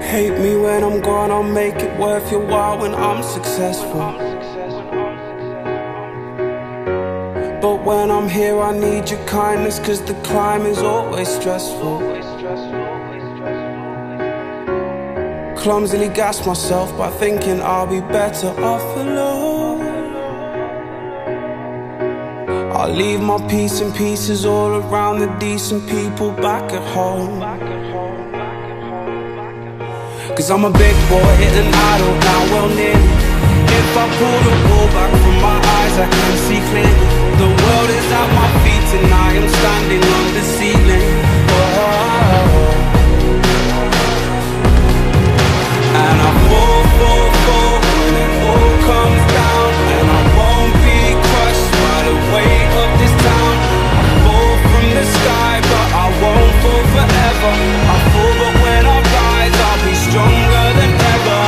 Hate me when I'm gone, I'll make it worth your while when I'm successful. But when I'm here I need your kindness, cause the climb is always stressful. Clumsily gas myself by thinking I'll be better off alone. I'll leave my peace in pieces all around the decent people back at home. Cause I'm a big boy and I don't know well nearly. If I pull the wool back from my eyes I can see clearly. The world is at my feet and I am standing on the ceiling. Oh. And I fall when it all comes down. And I won't be crushed by the weight of this town. I fall from the sky but I won't fall forever. I fall but when I rise I'll be stronger than ever.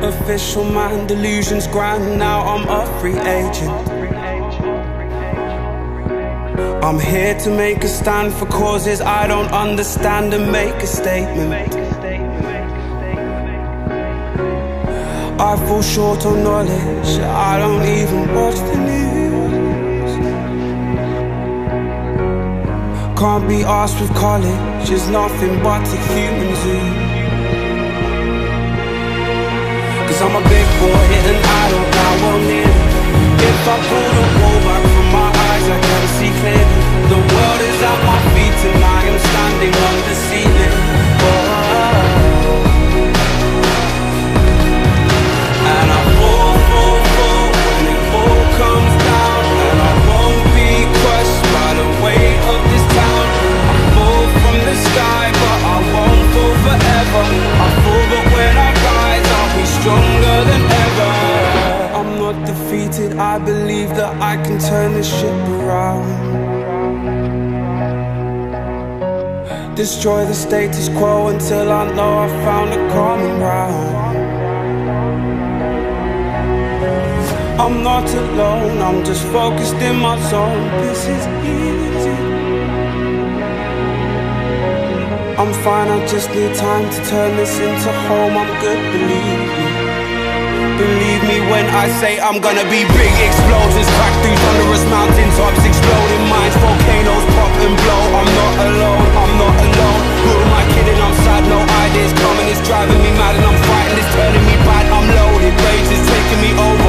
Official man, delusions grand, now I'm a free agent. I'm here to make a stand for causes I don't understand and make a statement. I fall short on knowledge, I don't even watch the news. Can't be asked with college, it's nothing but a human zoo. Cause I'm a big boy and I don't know well nearly. If I pull the wool back from my eyes I can see clearly. The world is at my feet and I am standing on the ceiling. Oh. And I fall when it all comes down. And I won't be crushed by the weight of this town. I fall from the sky but I won't fall forever. I fall but when I rise I'll be stronger than ever. I'm not defeated, I believe that I can turn this ship around. Destroy the status quo until I know I've found a common ground. I'm not alone, I'm just focused in my zone. This is easy. I'm fine, I just need time to turn this into home. I'm good, believe me. Believe me when I say I'm gonna be big. Explosions crack through thunderous mountaintops, exploding minds, volcanoes pop and blow. I'm not alone, I'm not alone. Who am I kidding? I'm sad, no ideas coming. It's driving me mad and I'm frightened. It's turning me bad, I'm loaded. Rage is taking me over.